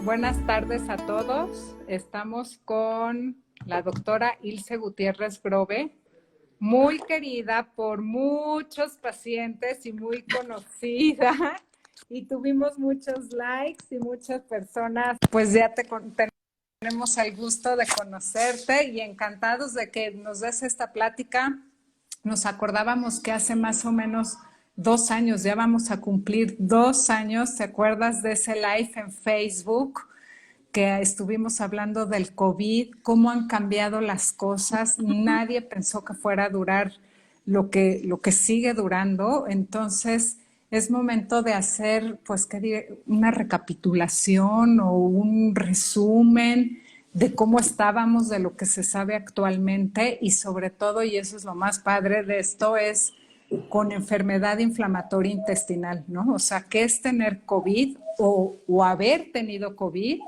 Buenas tardes a todos. Estamos con la doctora Ilse Gutiérrez Grove, muy querida por muchos pacientes y muy conocida. Y tuvimos muchos likes y muchas personas, pues ya tenemos el gusto de conocerte y encantados de que nos des esta plática. Nos acordábamos que hace más o menos 2 años, ya vamos a cumplir 2 años, ¿te acuerdas de ese live en Facebook? Que estuvimos hablando del COVID, cómo han cambiado las cosas, nadie pensó que fuera a durar lo que sigue durando, entonces es momento de hacer, pues, una recapitulación o un resumen de cómo estábamos, de lo que se sabe actualmente y sobre todo, y eso es lo más padre de esto, es con enfermedad inflamatoria intestinal, ¿no? O sea, ¿qué es tener COVID o haber tenido COVID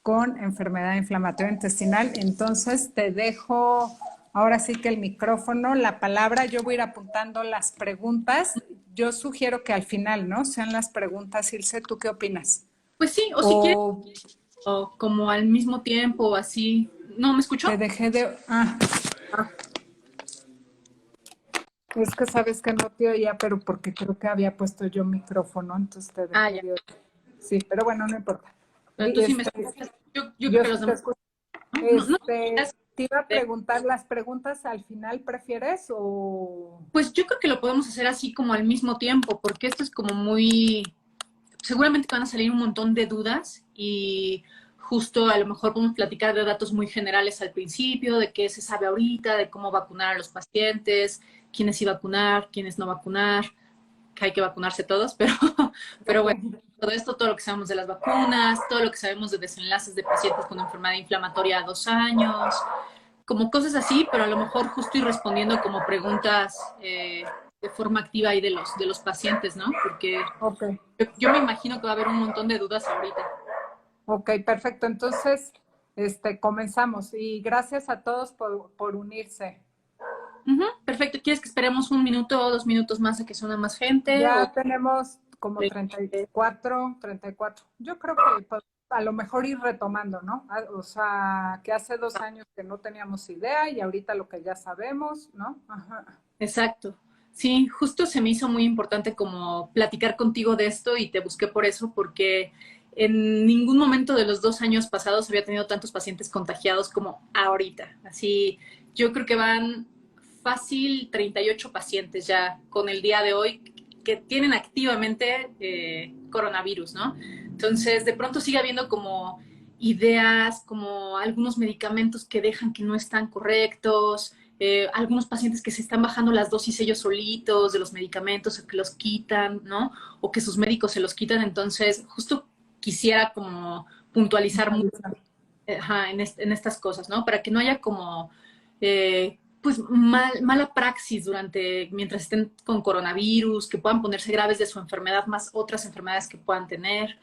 con enfermedad inflamatoria intestinal? Entonces te dejo ahora sí que el micrófono, la palabra. Yo voy a ir apuntando las preguntas. Yo sugiero que al final, ¿no? Sean las preguntas. Ilse, ¿tú qué opinas? Pues sí, o si quieres, O o como al mismo tiempo, o así. ¿No me te escuchó? dejé de... Es que sabes que no te oía, pero porque creo que había puesto yo micrófono, entonces te dejé Ya. de oír. Sí, pero bueno, no importa. Pero tú sí me escuchas. Yo creo Yo que sí los te demás, escucho. ¿no? No, Te iba a preguntar, ¿las preguntas al final prefieres o...? pues yo creo que lo podemos hacer así como al miso tiempo, porque esto es como muy... Seguramente van a salir un montón de dudas y justo a lo mejor podemos platicar de datos muy generales al principio, de qué se sabe ahorita, de cómo vacunar a los pacientes, quiénes sí vacunar, quiénes no vacunar, que hay que vacunarse todos, pero Ok. bueno, todo esto, todo lo que sabemos de las vacunas, todo lo que sabemos de desenlaces de pacientes con enfermedad inflamatoria a 2 años, como cosas así, pero a lo mejor justo ir respondiendo como preguntas de forma activa ahí de los pacientes, ¿no? Porque Ok, yo me imagino que va a haber un montón de dudas ahorita. ok, perfecto. Entonces, comenzamos. Y gracias a todos por unirse. Perfecto. ¿Quieres que esperemos 1 minuto o 2 minutos más a que suene más gente? Ya tenemos como 34. Yo creo que pues, a lo mejor ir retomando, ¿no? O sea, que hace 2 años que no teníamos idea y ahorita lo que ya sabemos, ¿no? Ajá. Exacto. Sí, justo se me hizo muy importante como platicar contigo de esto y te busqué por eso, porque en ningún momento de los 2 años pasados había tenido tantos pacientes contagiados como ahorita. Así, yo creo que van fácil 38 pacientes ya con el día de hoy que tienen activamente coronavirus, ¿no? Entonces, de pronto sigue habiendo como ideas, como algunos medicamentos que dejan que no están correctos, algunos pacientes que se están bajando las dosis ellos solitos de los medicamentos o que los quitan, ¿no? O que sus médicos se los quitan. Entonces, justo quisiera como puntualizar mucho en estas cosas, ¿no? Para que no haya como, pues, mala praxis mientras estén con coronavirus, que puedan ponerse graves de su enfermedad, más otras enfermedades que puedan tener.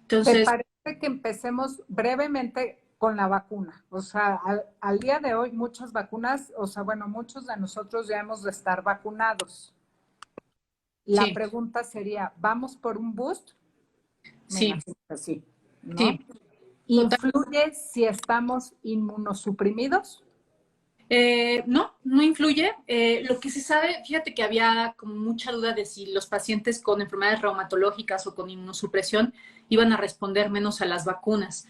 ¿Te Entonces, parece que empecemos brevemente con la vacuna? O sea, al día de hoy muchas vacunas, o sea, bueno, muchos de nosotros ya hemos de estar vacunados. La sí, pregunta sería, ¿vamos por un boost? Me sí, imagino que sí, ¿no? sí. Total. ¿Influye si estamos inmunosuprimidos? No, no influye. Lo que se sabe, fíjate que había como mucha duda de si los pacientes con enfermedades reumatológicas o con inmunosupresión iban a responder menos a las vacunas.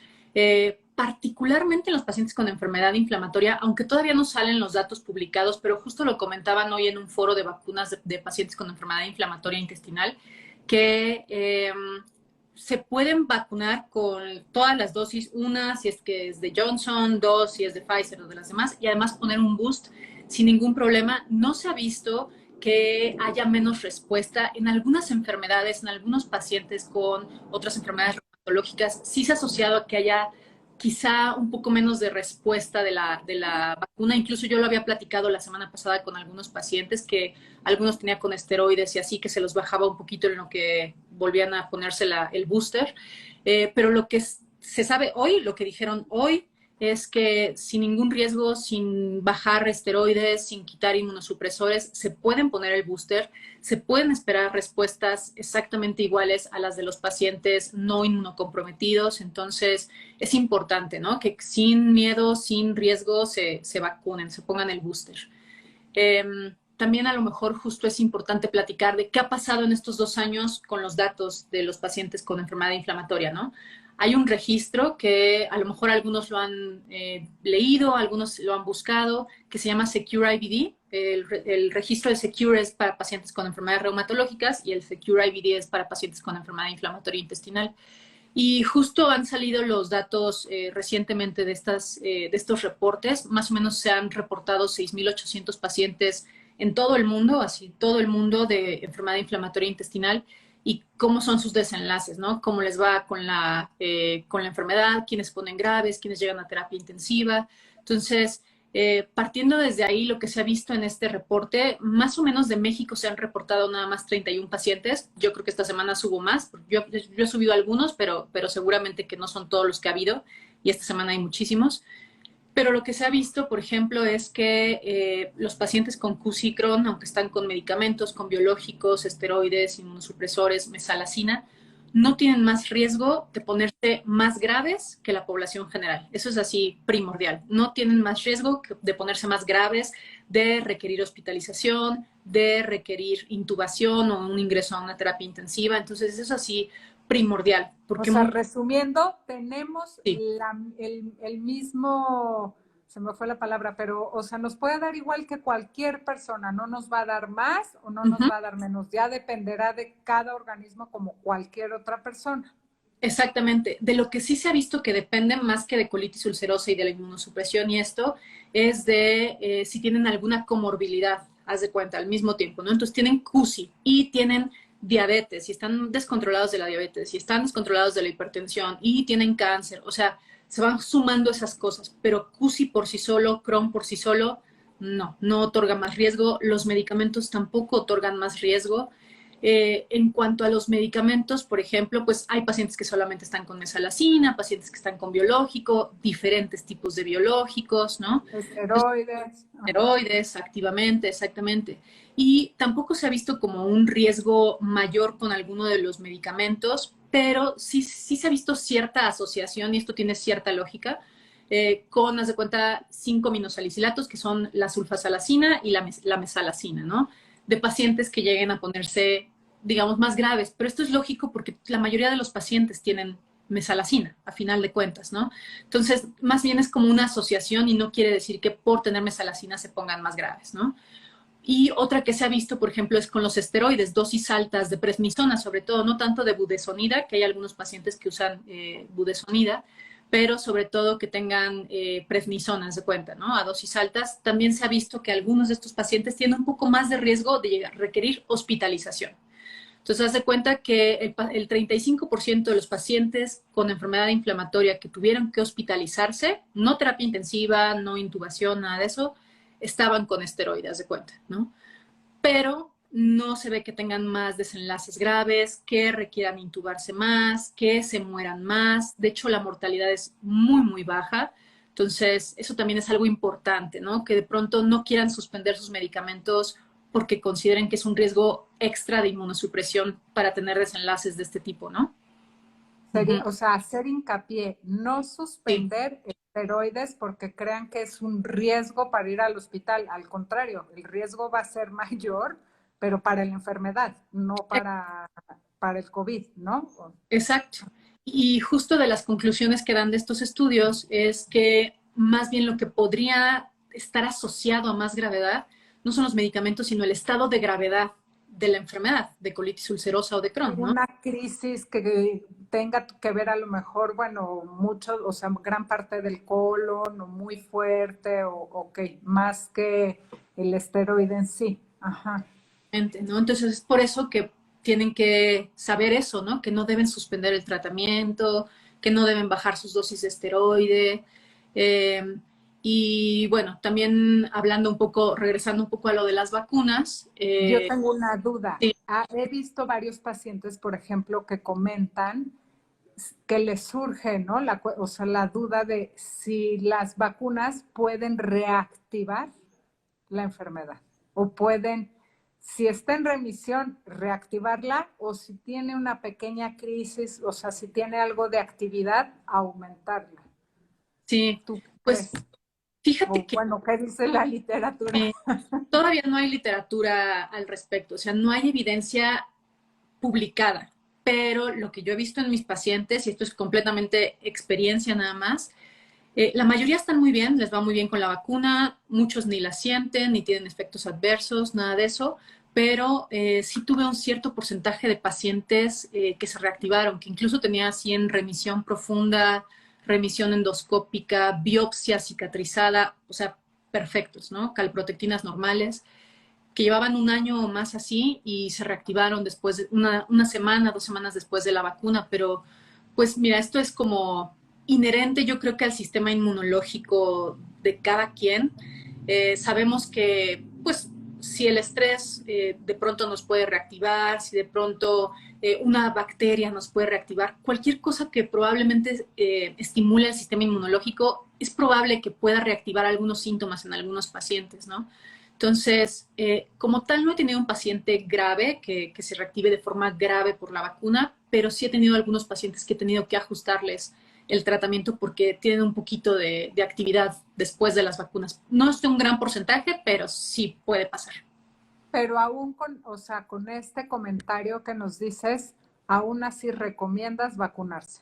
Particularmente en los pacientes con enfermedad inflamatoria, aunque todavía no salen los datos publicados, pero justo lo comentaban hoy en un foro de vacunas de pacientes con enfermedad inflamatoria intestinal, que se pueden vacunar con todas las dosis, una si es que es de Johnson, dos si es de Pfizer o de las demás, y además poner un boost sin ningún problema. No se ha visto que haya menos respuesta en algunas enfermedades, en algunos pacientes con otras enfermedades reumatológicas. Sí se ha asociado a que haya quizá un poco menos de respuesta de la vacuna. Incluso yo lo había platicado la semana pasada con algunos pacientes que algunos tenían con esteroides y así que se los bajaba un poquito en lo que volvían a ponerse el booster. Pero lo que se sabe hoy, lo que dijeron hoy, es que sin ningún riesgo, sin bajar esteroides, sin quitar inmunosupresores, se pueden poner el booster, se pueden esperar respuestas exactamente iguales a las de los pacientes no inmunocomprometidos. Entonces, es importante, ¿no? Que sin miedo, sin riesgo, se vacunen, se pongan el booster. También a lo mejor justo es importante platicar de qué ha pasado en estos 2 años con los datos de los pacientes con enfermedad inflamatoria, ¿no? Hay un registro que a lo mejor algunos lo han leído, algunos lo han buscado, que se llama Secure IBD. El registro de Secure es para pacientes con enfermedades reumatológicas y el Secure IBD es para pacientes con enfermedad inflamatoria intestinal. Y justo han salido los datos recientemente de estos reportes. Más o menos se han reportado 6.800 pacientes en todo el mundo, así todo el mundo de enfermedad inflamatoria intestinal, y cómo son sus desenlaces, ¿no? Cómo les va con la enfermedad, quiénes ponen graves, quiénes llegan a terapia intensiva. Entonces, partiendo desde ahí, lo que se ha visto en este reporte, más o menos de México se han reportado nada más 31 pacientes. Yo creo que esta semana subo más. Yo he subido algunos, pero seguramente que no son todos los que ha habido, y esta semana hay muchísimos. Pero lo que se ha visto, por ejemplo, es que los pacientes con QC y Crohn, aunque están con medicamentos, con biológicos, esteroides, inmunosupresores, mesalazina, no tienen más riesgo de ponerse más graves que la población general. Eso es así primordial. No tienen más riesgo de ponerse más graves, de requerir hospitalización, de requerir intubación o un ingreso a una terapia intensiva. Entonces, eso es así primordial. Porque o sea, resumiendo, tenemos sí. el mismo, se me fue la palabra, pero, o sea, nos puede dar igual que cualquier persona, no nos va a dar más o no nos va a dar menos, ya dependerá de cada organismo como cualquier otra persona. Exactamente. De lo que sí se ha visto que depende más que de colitis ulcerosa y de la inmunosupresión y esto, es de si tienen alguna comorbilidad, haz de cuenta, al mismo tiempo, ¿no? Entonces tienen CUSI y tienen diabetes, y están descontrolados de la diabetes, y están descontrolados de la hipertensión, y tienen cáncer. O sea, se van sumando esas cosas, pero CUSI por sí solo, Crohn por sí solo, no otorga más riesgo. Los medicamentos tampoco otorgan más riesgo. En cuanto a los medicamentos, por ejemplo, pues hay pacientes que solamente están con mesalazina, pacientes que están con biológico, diferentes tipos de biológicos, ¿no? Esteroides. Esteroides, activamente, exactamente. Y tampoco se ha visto como un riesgo mayor con alguno de los medicamentos, pero sí se ha visto cierta asociación, y esto tiene cierta lógica, con, haz de cuenta, 5-aminosalicilatos, que son la sulfasalacina y la mesalazina, ¿no? De pacientes que lleguen a ponerse, digamos, más graves. Pero esto es lógico porque la mayoría de los pacientes tienen mesalacina, a final de cuentas, ¿no? Entonces, más bien es como una asociación y no quiere decir que por tener mesalacina se pongan más graves, ¿no? Y otra que se ha visto, por ejemplo, es con los esteroides, dosis altas de prednisona, sobre todo, no tanto de budesonida, que hay algunos pacientes que usan budesonida, pero sobre todo que tengan prednisonas de cuenta, ¿no? A dosis altas. También se ha visto que algunos de estos pacientes tienen un poco más de riesgo de llegar a requerir hospitalización. Entonces, haz de cuenta que el 35% de los pacientes con enfermedad inflamatoria que tuvieron que hospitalizarse, no terapia intensiva, no intubación, nada de eso, estaban con esteroides, haz de cuenta, ¿no? Pero no se ve que tengan más desenlaces graves, que requieran intubarse más, que se mueran más. De hecho, la mortalidad es muy, muy baja. Entonces, eso también es algo importante, ¿no? Que de pronto no quieran suspender sus medicamentos porque consideren que es un riesgo extra de inmunosupresión para tener desenlaces de este tipo, ¿no? O sea, hacer hincapié, no suspender esteroides porque crean que es un riesgo para ir al hospital. Al contrario, el riesgo va a ser mayor, pero para la enfermedad, no para el COVID, ¿no? Exacto. Y justo de las conclusiones que dan de estos estudios es que más bien lo que podría estar asociado a más gravedad no son los medicamentos, sino el estado de gravedad de la enfermedad, de colitis ulcerosa o de Crohn, ¿no? Una crisis que tenga que ver a lo mejor, bueno, mucho, o sea, gran parte del colon, o muy fuerte, o que más que el esteroide en sí. Ajá. ¿No? Entonces es por eso que tienen que saber eso, ¿no? Que no deben suspender el tratamiento, que no deben bajar sus dosis de esteroide. Y bueno, también hablando un poco, regresando un poco a lo de las vacunas. Yo tengo una duda. Sí. He visto varios pacientes, por ejemplo, que comentan que les surge, ¿no? O sea, la duda de si las vacunas pueden reactivar la enfermedad o pueden, si está en remisión, reactivarla o si tiene una pequeña crisis, o sea, si tiene algo de actividad, aumentarla. Sí, ¿Tú qué pues crees? fíjate O que bueno, ¿qué dice la literatura? todavía no hay literatura al respecto, o sea, no hay evidencia publicada, pero lo que yo he visto en mis pacientes, y esto es completamente experiencia nada más, la mayoría están muy bien, les va muy bien con la vacuna, muchos ni la sienten, ni tienen efectos adversos, nada de eso, pero sí tuve un cierto porcentaje de pacientes que se reactivaron, que incluso tenía así en remisión profunda, remisión endoscópica, biopsia cicatrizada, o sea, perfectos, ¿no? Calprotectinas normales, que llevaban un año o más así y se reactivaron después de una semana, 2 semanas después de la vacuna, pero pues mira, esto es como inherente yo creo que al sistema inmunológico de cada quien. Sabemos que pues si el estrés de pronto nos puede reactivar, si de pronto una bacteria nos puede reactivar, cualquier cosa que probablemente estimule el sistema inmunológico, es probable que pueda reactivar algunos síntomas en algunos pacientes, ¿no? Entonces, como tal, no he tenido un paciente grave que se reactive de forma grave por la vacuna, pero sí he tenido algunos pacientes que he tenido que ajustarles el tratamiento porque tienen un poquito de actividad después de las vacunas. No es de un gran porcentaje, pero sí puede pasar. Pero aún con, o sea, con este comentario que nos dices, aún así recomiendas vacunarse.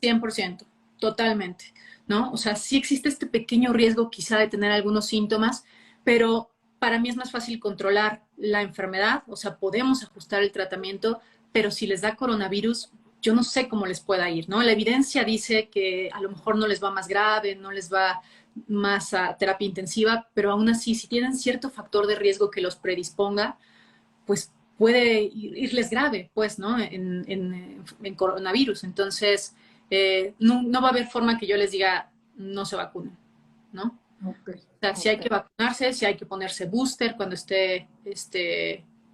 100%, totalmente, ¿no? O sea, sí existe este pequeño riesgo quizá de tener algunos síntomas, pero para mí es más fácil controlar la enfermedad, o sea, podemos ajustar el tratamiento, pero si les da coronavirus, yo no sé cómo les pueda ir, ¿no? La evidencia dice que a lo mejor no les va más grave, no les va más a terapia intensiva, pero aún así, si tienen cierto factor de riesgo que los predisponga, pues puede irles grave, pues, ¿no? En coronavirus. Entonces, no va a haber forma que yo les diga no se vacunen, ¿no? Ok, O sea, si hay ok. que vacunarse, si hay que ponerse booster cuando esté,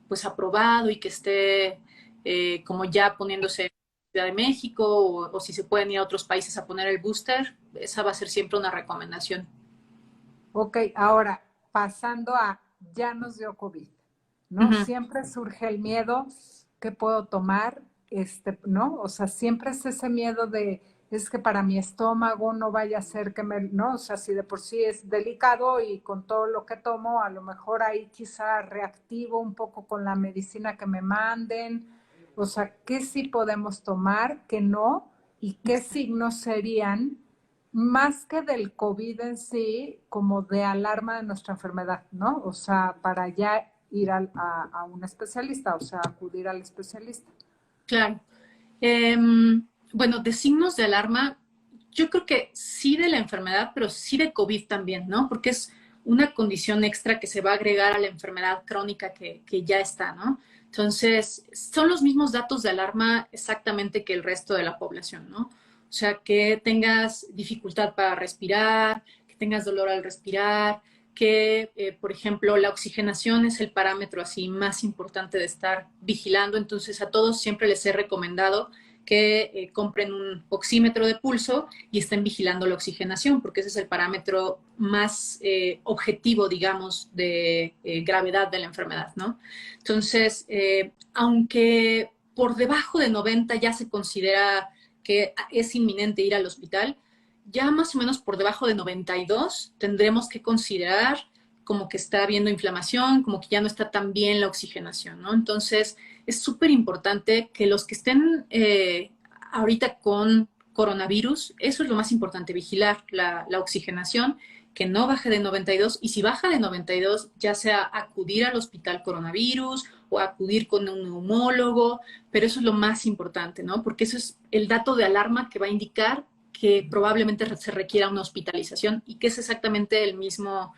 pues aprobado y que esté como ya poniéndose en Ciudad de México o si se pueden ir a otros países a poner el booster, esa va a ser siempre una recomendación. Ok, ahora pasando a ya nos dio COVID, Uh ¿no? -huh. Siempre surge el miedo, ¿qué puedo tomar? ¿No? O sea, siempre es ese miedo de, es que para mi estómago no vaya a ser que me, ¿no? O sea, si de por sí es delicado y con todo lo que tomo, a lo mejor ahí quizá reactivo un poco con la medicina que me manden. O sea, ¿qué sí podemos tomar, qué no? ¿Y qué signos serían más que del COVID en sí, como de alarma de nuestra enfermedad, ¿no? O sea, para ya ir a un especialista, o sea, acudir al especialista. Claro. Eh, bueno, de signos de alarma, yo creo que sí de la enfermedad, pero sí de COVID también, ¿no? Porque es una condición extra que se va a agregar a la enfermedad crónica que ya está, ¿no? Entonces, son los mismos datos de alarma exactamente que el resto de la población, ¿no? O sea, que tengas dificultad para respirar, que tengas dolor al respirar, que, por ejemplo, la oxigenación es el parámetro así más importante de estar vigilando. Entonces, a todos siempre les he recomendado que compren un oxímetro de pulso y estén vigilando la oxigenación, porque ese es el parámetro más objetivo, digamos, de gravedad de la enfermedad, ¿no? Entonces, aunque por debajo de 90 ya se considera que es inminente ir al hospital, ya más o menos por debajo de 92 tendremos que considerar como que está habiendo inflamación, como que ya no está tan bien la oxigenación, ¿no? Entonces, es súper importante que los que estén ahorita con coronavirus, eso es lo más importante, vigilar la oxigenación, que no baje de 92 y si baja de 92, ya sea acudir al hospital coronavirus o acudir con un neumólogo, pero eso es lo más importante, ¿no? Porque eso es el dato de alarma que va a indicar que probablemente se requiera una hospitalización y que es exactamente el mismo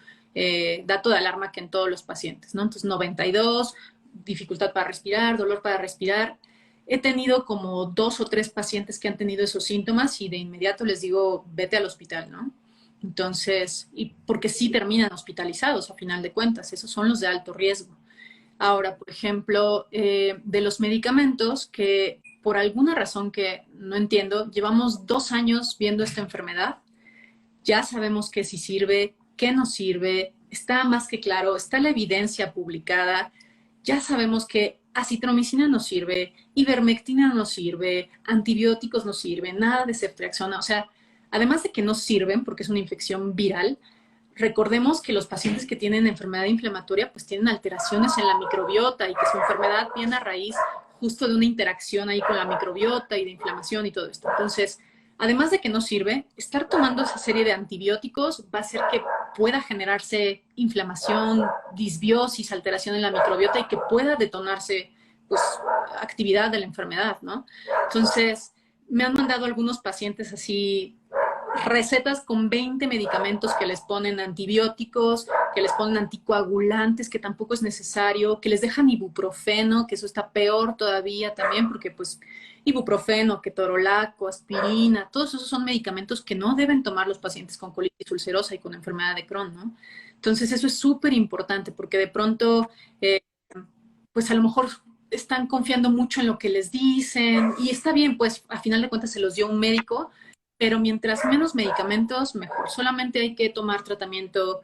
dato de alarma que en todos los pacientes, ¿no? Entonces, 92, dificultad para respirar, dolor para respirar. He tenido como 2 o 3 pacientes que han tenido esos síntomas y de inmediato les digo, vete al hospital, ¿no? Entonces, y porque sí terminan hospitalizados a final de cuentas, esos son los de alto riesgo. Ahora, por ejemplo, de los medicamentos que por alguna razón que no entiendo, llevamos 2 años viendo esta enfermedad, ya sabemos qué sí sirve, qué no sirve, está más que claro, está la evidencia publicada, ya sabemos que acitromicina no sirve, ivermectina no sirve, antibióticos no sirven, nada de ceftriaxona, o sea, además de que no sirven porque es una infección viral, recordemos que los pacientes que tienen enfermedad inflamatoria pues tienen alteraciones en la microbiota y que su enfermedad viene a raíz justo de una interacción ahí con la microbiota y de inflamación y todo esto. Entonces, además de que no sirve, estar tomando esa serie de antibióticos va a hacer que pueda generarse inflamación, disbiosis, alteración en la microbiota y que pueda detonarse pues actividad de la enfermedad, ¿no? Entonces, me han mandado algunos pacientes así recetas con 20 medicamentos que les ponen antibióticos, que les ponen anticoagulantes, que tampoco es necesario, que les dejan ibuprofeno, que eso está peor todavía también, porque pues ibuprofeno, ketorolaco, aspirina, todos esos son medicamentos que no deben tomar los pacientes con colitis ulcerosa y con enfermedad de Crohn, ¿no? Entonces eso es súper importante porque de pronto, pues a lo mejor están confiando mucho en lo que les dicen y está bien, pues a final de cuentas se los dio un médico, pero mientras menos medicamentos, mejor. Solamente hay que tomar tratamiento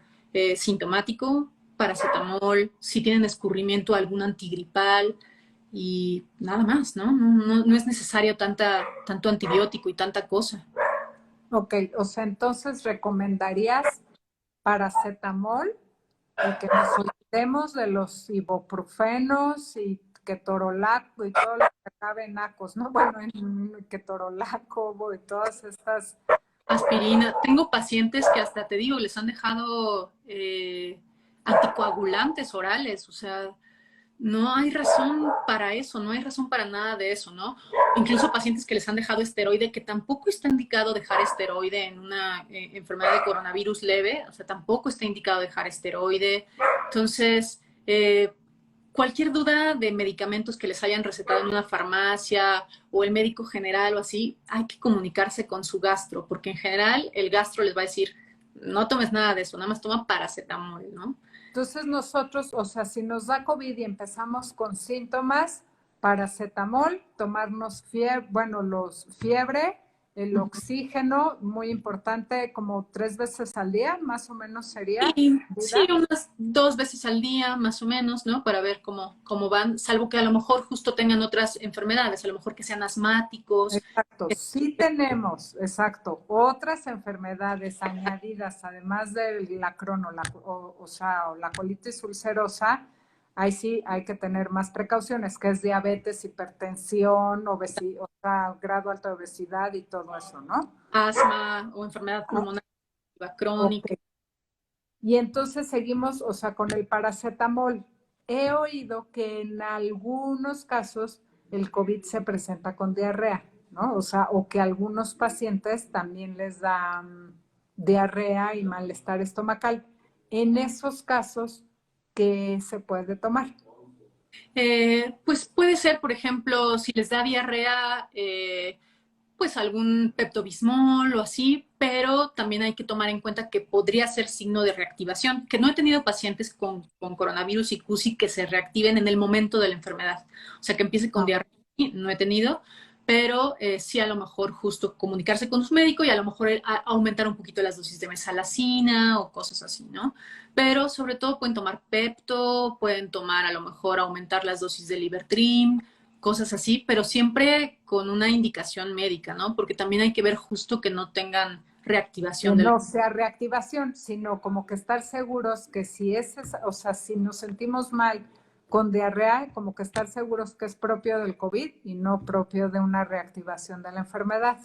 sintomático, paracetamol, si tienen escurrimiento, algún antigripal y nada más, ¿no? No es necesario tanto antibiótico y tanta cosa. Ok, o sea, entonces recomendarías paracetamol y que nos olvidemos de los ibuprofenos y ketorolaco y todo lo que acabe en acos, ¿no? Bueno, en ketorolaco y todas estas. Aspirina. Tengo pacientes que hasta te digo, les han dejado anticoagulantes orales, o sea, no hay razón para eso, no hay razón para nada de eso, ¿no? Incluso pacientes que les han dejado esteroide, que tampoco está indicado dejar esteroide en una enfermedad de coronavirus leve, o sea, tampoco está indicado dejar esteroide. Entonces, cualquier duda de medicamentos que les hayan recetado en una farmacia o el médico general o así, hay que comunicarse con su gastro, porque en general el gastro les va a decir, no tomes nada de eso, nada más toma paracetamol, ¿no? Entonces nosotros, o sea, si nos da COVID y empezamos con síntomas, paracetamol, tomarnos fiebre, bueno, los fiebre, el oxígeno, muy importante, como 3 veces al día, más o menos sería. Sí, unas 2 veces al día, más o menos, ¿no? Para ver cómo van, salvo que a lo mejor justo tengan otras enfermedades, a lo mejor que sean asmáticos. Exacto, sí tenemos, exacto, otras enfermedades añadidas, además de la crono, o sea, o la colitis ulcerosa, ahí sí hay que tener más precauciones, que es diabetes, hipertensión, obesidad, o sea, grado alto de obesidad y todo eso, ¿no? Asma o enfermedad pulmonar crónica. Ok. Y entonces seguimos, o sea, con el paracetamol. He oído que en algunos casos el COVID se presenta con diarrea, ¿no? O sea, o que a algunos pacientes también les da diarrea y malestar estomacal. En esos casos, ¿qué se puede tomar? Pues puede ser, por ejemplo, si les da diarrea, pues algún peptobismol o así, pero también hay que tomar en cuenta que podría ser signo de reactivación, que no he tenido pacientes con coronavirus y CUSI que se reactiven en el momento de la enfermedad. O sea, que empiece con diarrea, no he tenido, pero sí a lo mejor justo comunicarse con su médico y a lo mejor aumentar un poquito las dosis de mesalacina o cosas así, ¿no? Pero sobre todo pueden tomar Pepto, pueden tomar a lo mejor aumentar las dosis de Libertrim, cosas así, pero siempre con una indicación médica, ¿no? Porque también hay que ver justo que no tengan Que reactivación de la... no sea reactivación, sino como que estar seguros que si es, o sea, si nos sentimos mal con diarrea, como que estar seguros que es propio del COVID y no propio de una reactivación de la enfermedad.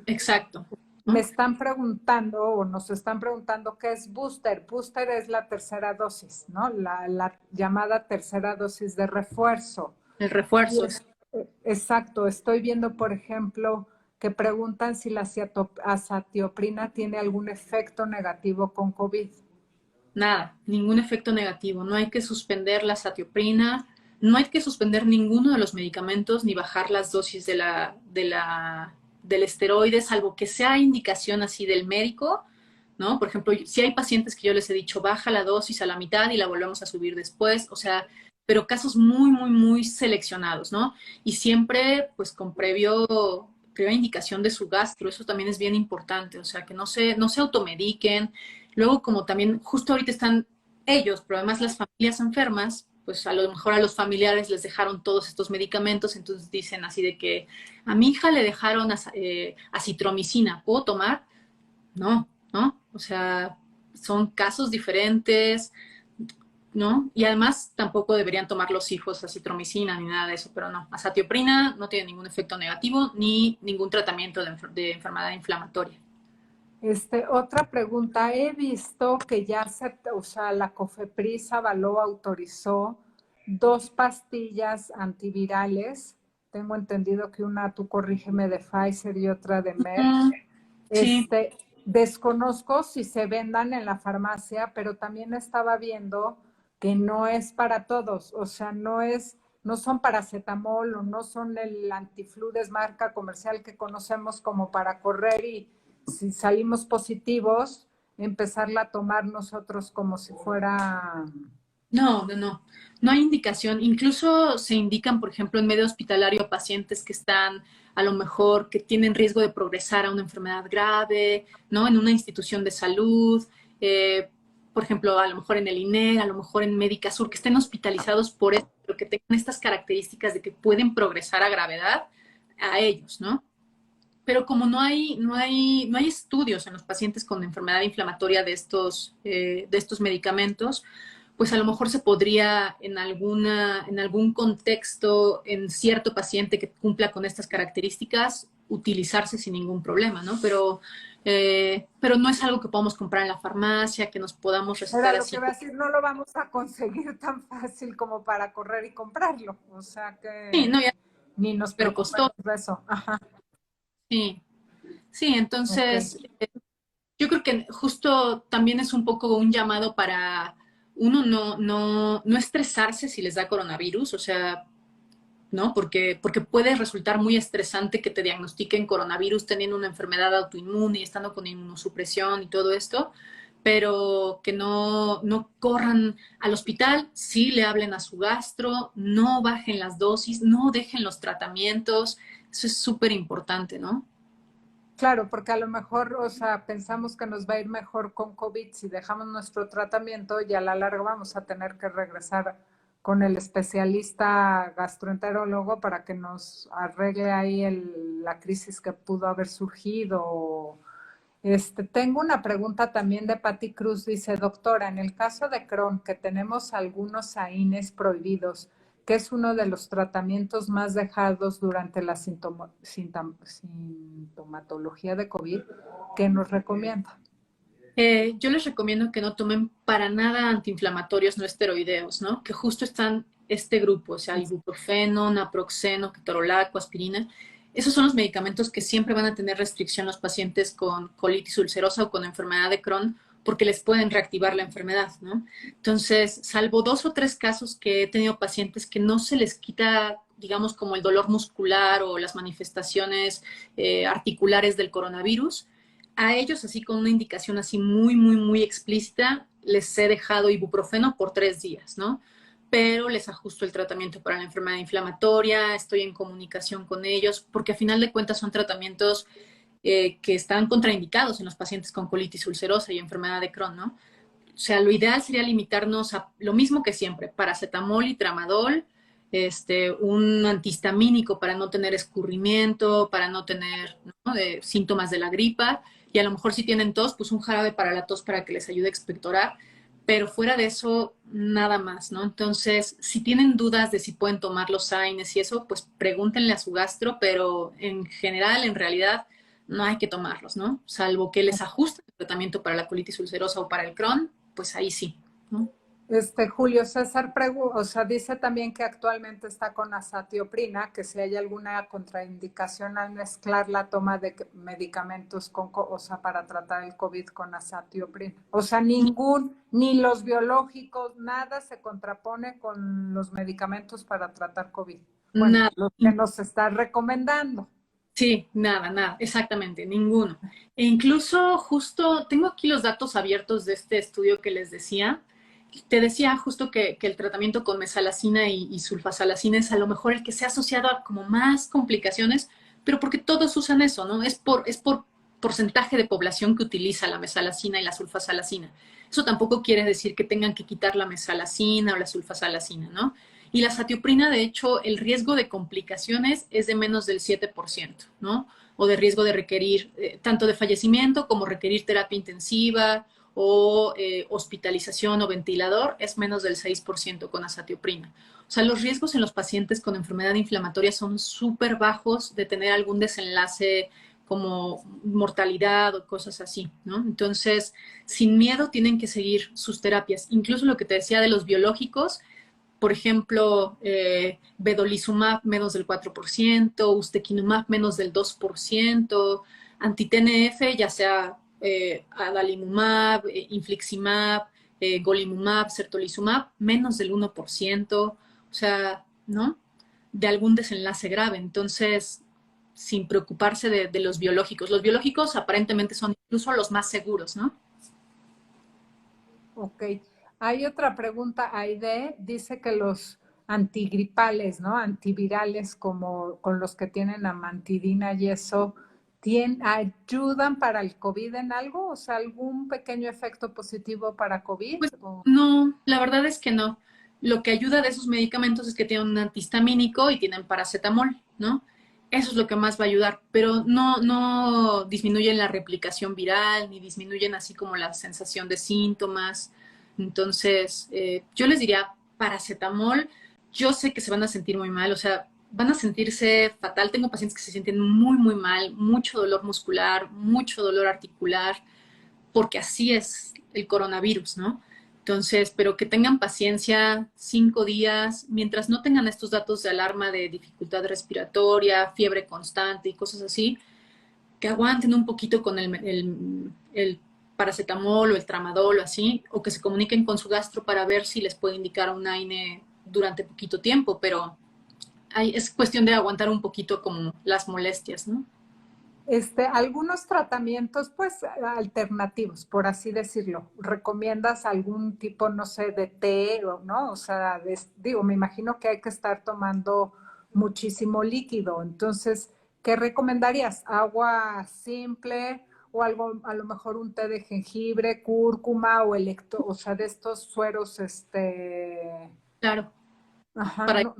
Exacto. Me ¿No? están preguntando o nos están preguntando qué es booster. Booster es la tercera dosis, ¿no? La llamada tercera dosis de refuerzo. El Y refuerzo es exacto, estoy viendo, por ejemplo, que preguntan si la azatioprina tiene algún efecto negativo con COVID. nada, ningún efecto negativo. No hay que suspender la satioprina, no hay que suspender ninguno de los medicamentos ni bajar las dosis del esteroide, salvo que sea indicación así del médico, ¿no? Por ejemplo, si hay pacientes que yo les he dicho, baja la dosis a la mitad y la volvemos a subir después, o sea, pero casos muy, muy, muy seleccionados, ¿no? Y siempre, pues, con previa indicación de su gastro, eso también es bien importante, o sea, que no se automediquen. Luego, como también justo ahorita están ellos, pero además las familias enfermas, pues a lo mejor a los familiares les dejaron todos estos medicamentos, entonces dicen así de que a mi hija le dejaron acitromicina, ¿puedo tomar? No, ¿no? O sea, son casos diferentes, ¿no? Y además tampoco deberían tomar los hijos acitromicina ni nada de eso, pero no. Azatioprina no tiene ningún efecto negativo ni ningún tratamiento de enfermedad inflamatoria. Otra pregunta. He visto que ya o sea, la COFEPRIS avaló, autorizó 2 pastillas antivirales. Tengo entendido que una, tú corrígeme, de Pfizer y otra de Merck. Sí, Este, Desconozco si se vendan en la farmacia, pero también estaba viendo que no es para todos, o sea, no son paracetamol o no son el antiflu de marca comercial que conocemos como para correr y si salimos positivos, empezarla a tomar nosotros como si fuera... no, no, no. No hay indicación. Incluso se indican, por ejemplo, en medio hospitalario a pacientes que están a lo mejor que tienen riesgo de progresar a una enfermedad grave, ¿no? En una institución de salud, eh, por ejemplo, a lo mejor en el INER, a lo mejor en Médica Sur, que estén hospitalizados por esto, pero que tengan estas características de que pueden progresar a gravedad a ellos, ¿no? Pero como no hay estudios en los pacientes con enfermedad inflamatoria de estos medicamentos, pues a lo mejor se podría en algún contexto, en cierto paciente que cumpla con estas características, utilizarse sin ningún problema, ¿no? Pero no es algo que podamos comprar en la farmacia, que nos podamos Era recetar lo así. que iba a decir, no lo vamos a conseguir tan fácil como para correr y comprarlo, o sea Sí, que no, ya, ni nos pero costó. preocupemos de eso. Ajá, Sí, sí, ok. entonces yo creo que justo también es un poco un llamado para uno no estresarse si les da coronavirus, o sea, ¿no? Porque puede resultar muy estresante que te diagnostiquen coronavirus teniendo una enfermedad autoinmune y estando con inmunosupresión y todo esto, pero que no corran al hospital, sí le hablen a su gastro, no bajen las dosis, no dejen los tratamientos, eso es súper importante, ¿no? Claro, porque a lo mejor, o sea, pensamos que nos va a ir mejor con COVID si dejamos nuestro tratamiento y a la larga vamos a tener que regresar con el especialista gastroenterólogo para que nos arregle ahí la crisis que pudo haber surgido. Tengo una pregunta también de Patti Cruz. Dice, doctora, en el caso de Crohn, que tenemos algunos AINES prohibidos, que es uno de los tratamientos más dejados durante la sintomatología de COVID, ¿qué nos recomienda? Yo les recomiendo que no tomen para nada antiinflamatorios no esteroideos, ¿no? Que justo están este grupo, o sea, ibuprofeno, naproxeno, ketorolaco, aspirina. Esos son los medicamentos que siempre van a tener restricción los pacientes con colitis ulcerosa o con enfermedad de Crohn, porque les pueden reactivar la enfermedad, ¿no? Entonces, salvo 2 o 3 casos que he tenido pacientes que no se les quita, digamos, como el dolor muscular o las manifestaciones articulares del coronavirus, a ellos, así con una indicación así muy, muy, muy explícita, les he dejado ibuprofeno por 3 días, ¿no? Pero les ajusto el tratamiento para la enfermedad inflamatoria, estoy en comunicación con ellos, porque a final de cuentas son tratamientos que están contraindicados en los pacientes con colitis ulcerosa y enfermedad de Crohn, ¿no? O sea, lo ideal sería limitarnos a lo mismo que siempre, paracetamol y tramadol, un antihistamínico para no tener escurrimiento, para no tener, ¿no? Síntomas de la gripa, y a lo mejor si tienen tos, pues un jarabe para la tos para que les ayude a expectorar, pero fuera de eso, nada más, ¿no? Entonces, si tienen dudas de si pueden tomar los AINES y eso, pues pregúntenle a su gastro, pero en general, en realidad, no hay que tomarlos, ¿no? Salvo que les ajuste el tratamiento para la colitis ulcerosa o para el Crohn, pues ahí sí, ¿no? Julio César o sea, dice también que actualmente está con azatioprina, que si hay alguna contraindicación al mezclar la toma de medicamentos o sea, para tratar el COVID con azatioprina. O sea, ni los biológicos, nada se contrapone con los medicamentos para tratar COVID. Bueno, Nada. los que nos está recomendando. Sí, nada, nada, exactamente, ninguno. E incluso justo tengo aquí los datos abiertos de este estudio que les decía. Te decía justo que el tratamiento con mesalazina y sulfasalazina es a lo mejor el que se ha asociado a como más complicaciones, pero porque todos usan eso, ¿no? Es por porcentaje de población que utiliza la mesalazina y la sulfasalazina. Eso tampoco quiere decir que tengan que quitar la mesalazina o la sulfasalazina, ¿no? Y la satioprina, de hecho, el riesgo de complicaciones es de menos del 7%, ¿no? O de riesgo de requerir tanto de fallecimiento como requerir terapia intensiva o hospitalización o ventilador es menos del 6% con azatioprina. O sea, los riesgos en los pacientes con enfermedad inflamatoria son súper bajos de tener algún desenlace como mortalidad o cosas así, ¿no? Entonces, sin miedo tienen que seguir sus terapias. Incluso lo que te decía de los biológicos, por ejemplo, vedolizumab menos del 4%, ustekinumab menos del 2%, anti-TNF, ya sea adalimumab, infliximab, golimumab, certolizumab, menos del 1%, o sea, ¿no? De algún desenlace grave. Entonces, sin preocuparse de los biológicos. Los biológicos aparentemente son incluso los más seguros, ¿no? Ok. Hay otra pregunta, Aide. Dice que los antigripales, ¿no? Antivirales como con los que tienen amantidina y eso, ¿ayudan para el COVID en algo? O sea, ¿algún pequeño efecto positivo para COVID? Pues no, la verdad es que no. Lo que ayuda de esos medicamentos es que tienen un antihistamínico y tienen paracetamol, ¿no? Eso es lo que más va a ayudar, pero no disminuyen la replicación viral, ni disminuyen así como la sensación de síntomas. Entonces, yo les diría paracetamol. Yo sé que se van a sentir muy mal, o sea, van a sentirse fatal. Tengo pacientes que se sienten muy, muy mal, mucho dolor muscular, mucho dolor articular porque así es el coronavirus, ¿no? Entonces, pero que tengan paciencia 5 días, mientras no tengan estos datos de alarma de dificultad respiratoria, fiebre constante y cosas así, que aguanten un poquito con el paracetamol o el tramadol o así, o que se comuniquen con su gastro para ver si les puede indicar un AINE durante poquito tiempo, pero es cuestión de aguantar un poquito como las molestias, ¿no? Algunos tratamientos, pues, alternativos, por así decirlo. ¿Recomiendas algún tipo, no sé, de té o no? O sea, digo, me imagino que hay que estar tomando muchísimo líquido. Entonces, ¿qué recomendarías? ¿Agua simple o algo, a lo mejor un té de jengibre, cúrcuma o sea, de estos sueros, Claro. ajá, Para no,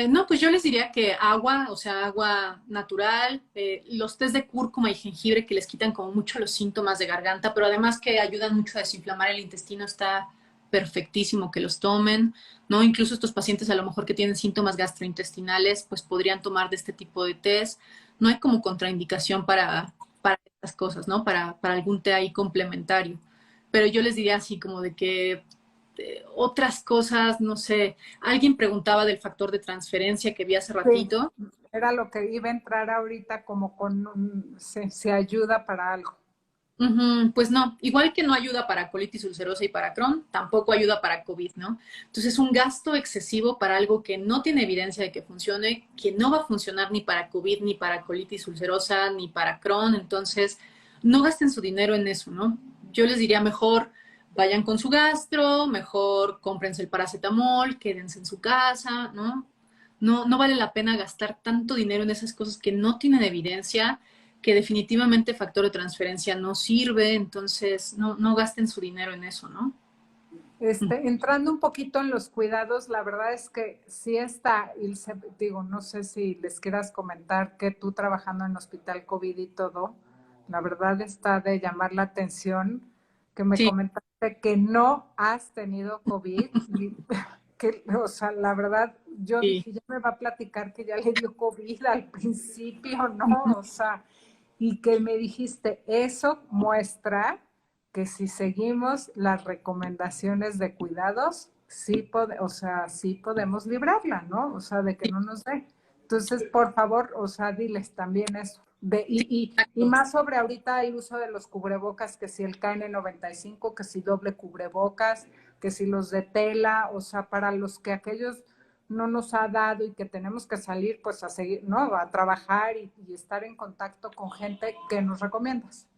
No, pues yo les diría que agua, o sea, agua natural, los tés de cúrcuma y jengibre que les quitan como mucho los síntomas de garganta, pero además que ayudan mucho a desinflamar el intestino, está perfectísimo que los tomen, ¿no? Incluso estos pacientes a lo mejor que tienen síntomas gastrointestinales, pues podrían tomar de este tipo de tés. No hay como contraindicación para estas cosas, ¿no? Para algún té ahí complementario. Pero yo les diría así como de que otras cosas, no sé, alguien preguntaba del factor de transferencia que vi hace sí, ratito. era lo que iba a entrar ahorita como con se ayuda para algo. Pues no, igual que no ayuda para colitis ulcerosa y para Crohn, tampoco ayuda para COVID, ¿no? Entonces es un gasto excesivo para algo que no tiene evidencia de que funcione, que no va a funcionar ni para COVID, ni para colitis ulcerosa, ni para Crohn. Entonces, no gasten su dinero en eso, ¿no? Yo les diría mejor vayan con su gastro, mejor cómprense el paracetamol, quédense en su casa, ¿no? No vale la pena gastar tanto dinero en esas cosas que no tienen evidencia, que definitivamente factor de transferencia no sirve, entonces no gasten su dinero en eso, ¿no? Entrando un poquito en los cuidados, la verdad es que sí está, Ilse, digo, no sé si les quieras comentar que tú trabajando en hospital COVID y todo, la verdad está de llamar la atención que me Sí, comentaste que no has tenido COVID y que, o sea, la verdad, yo sí. dije, ya me va a platicar que ya le dio COVID al principio, ¿no? O sea, y que me dijiste, eso muestra que si seguimos las recomendaciones de cuidados, o sea, sí podemos librarla, ¿no? O sea, de que no nos dé. Entonces, por favor, o sea, diles también eso. Y Exacto. más sobre ahorita el uso de los cubrebocas, que si el KN95, que si doble cubrebocas, que si los de tela, o sea, para los que aquellos no nos ha dado y que tenemos que salir pues a seguir, ¿no? A trabajar y estar en contacto con gente que nos recomiendas.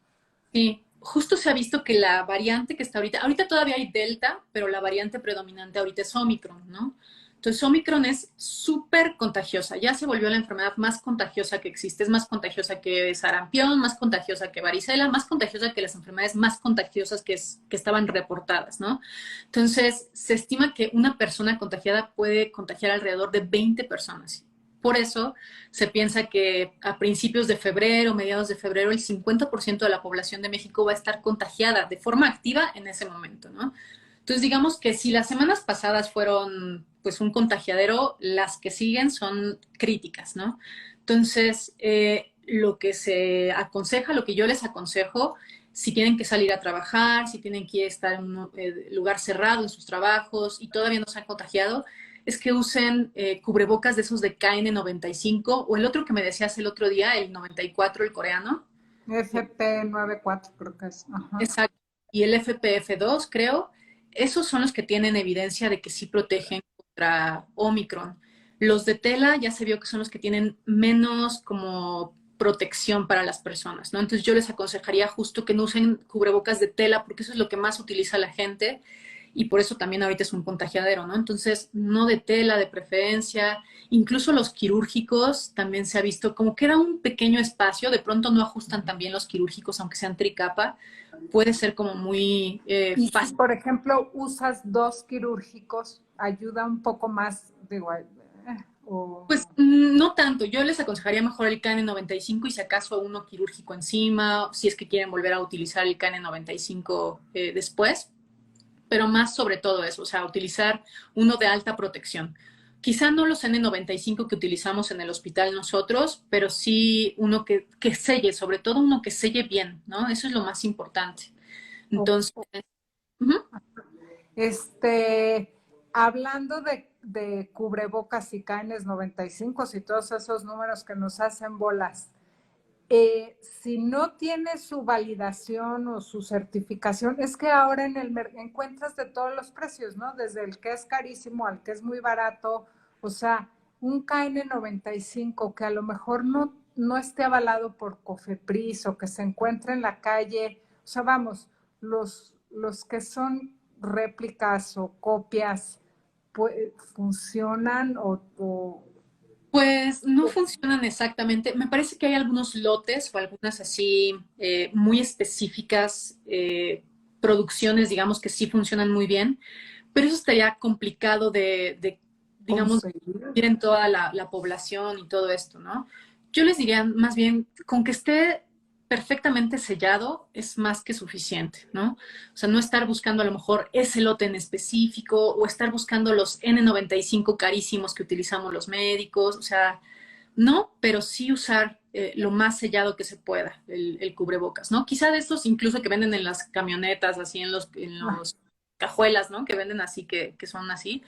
Sí, justo se ha visto que la variante que está ahorita todavía hay Delta, pero la variante predominante ahorita es Omicron, ¿no? Entonces, Omicron es súper contagiosa, ya se volvió la enfermedad más contagiosa que existe, es más contagiosa que sarampión, más contagiosa que varicela, más contagiosa que las enfermedades más contagiosas que estaban reportadas, ¿no? Entonces, se estima que una persona contagiada puede contagiar alrededor de 20 personas. Por eso se piensa que a principios de febrero, mediados de febrero, el 50% de la población de México va a estar contagiada de forma activa en ese momento, ¿no? Entonces, digamos que si las semanas pasadas fueron pues un contagiadero, las que siguen son críticas, ¿no? Entonces, lo que se aconseja, lo que yo les aconsejo, si tienen que salir a trabajar, si tienen que estar en un lugar cerrado en sus trabajos y todavía no se han contagiado, es que usen cubrebocas de esos de KN95 o el otro que me decías el otro día, el 94, el coreano. FP94 creo que es. Ajá. Exacto. Y el FPF2, creo. Esos son los que tienen evidencia de que sí protegen contra Omicron. Los de tela ya se vio que son los que tienen menos como protección para las personas, ¿no? Entonces yo les aconsejaría justo que no usen cubrebocas de tela porque eso es lo que más utiliza la gente y por eso también ahorita es un contagiadero, ¿no? Entonces, no de tela de preferencia, incluso los quirúrgicos también se ha visto como queda un pequeño espacio, de pronto no ajustan también los quirúrgicos aunque sean tricapa, puede ser como muy Y si, fácil. por ejemplo, usas dos quirúrgicos, ayuda un poco más, digo, o... Pues no tanto, yo les aconsejaría mejor el KN95 y si acaso uno quirúrgico encima, si es que quieren volver a utilizar el KN95 después, pero más sobre todo eso, o sea, utilizar uno de alta protección. Quizá no los N95 que utilizamos en el hospital nosotros, pero sí uno que selle, sobre todo uno que selle bien, ¿no? Eso es lo más importante. Entonces, o- uh-huh. Este, hablando de cubrebocas y KN95 y todos esos números que nos hacen bolas, si no tiene su validación o su certificación, es que ahora en el encuentras de todos los precios, ¿no? Desde el que es carísimo al que es muy barato, o sea, un KN95 que a lo mejor no esté avalado por Cofepris o que se encuentre en la calle, o sea, vamos, los que son réplicas o copias, pues, funcionan o Pues no funcionan exactamente. Me parece que hay algunos lotes o algunas así muy específicas, producciones, digamos, que sí funcionan muy bien, pero eso estaría complicado digamos, conseguir. ir en toda la población y todo esto, ¿no? Yo les diría más bien, con que esté perfectamente sellado es más que suficiente, ¿no? O sea, no estar buscando a lo mejor ese lote en específico o estar buscando los N95 carísimos que utilizamos los médicos, o sea, no, pero sí usar lo más sellado que se pueda, el cubrebocas, ¿no? Quizá de estos incluso que venden en las camionetas, así en los cajuelas, ¿no? Que venden así, que son así.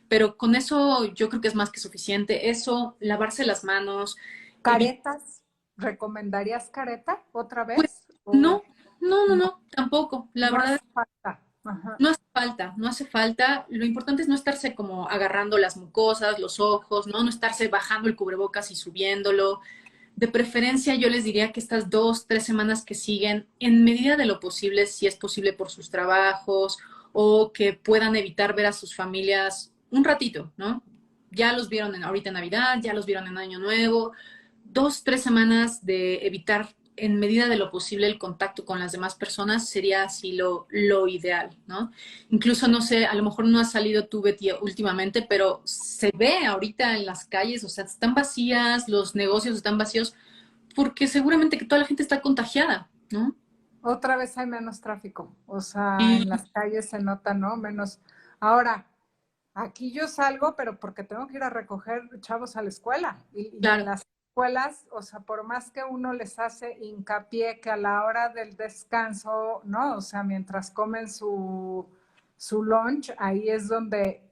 Pero con eso yo creo que es más que suficiente. Eso, lavarse las manos, evitar. ¿Caretas? ¿Recomendarías careta otra Pues vez? ¿O no, no, no, no, no, tampoco. La no verdad hace falta? Ajá. no hace falta, no hace falta. Lo importante es no estarse como agarrando las mucosas, los ojos, ¿no? No estarse bajando el cubrebocas y subiéndolo. De preferencia, yo les diría que estas 2, 3 semanas que siguen, en medida de lo posible, si es posible por sus trabajos o que puedan evitar ver a sus familias un ratito, ¿no? Ya los vieron ahorita en Navidad, ya los vieron en Año Nuevo. 2, 3 semanas de evitar en medida de lo posible el contacto con las demás personas sería así lo ideal, ¿no? Incluso, no sé, a lo mejor no ha salido tú, Betty, últimamente, pero se ve ahorita en las calles, o sea, están vacías, los negocios están vacíos, porque seguramente que toda la gente está contagiada, ¿no? Otra vez hay menos tráfico, o sea, Y en las calles se nota, ¿no? Menos. Ahora, aquí yo salgo, pero porque tengo que ir a recoger chavos a la escuela. Y en claro, las escuelas, o sea, por más que uno les hace hincapié que a la hora del descanso, ¿no? O sea, mientras comen su lunch, ahí es donde,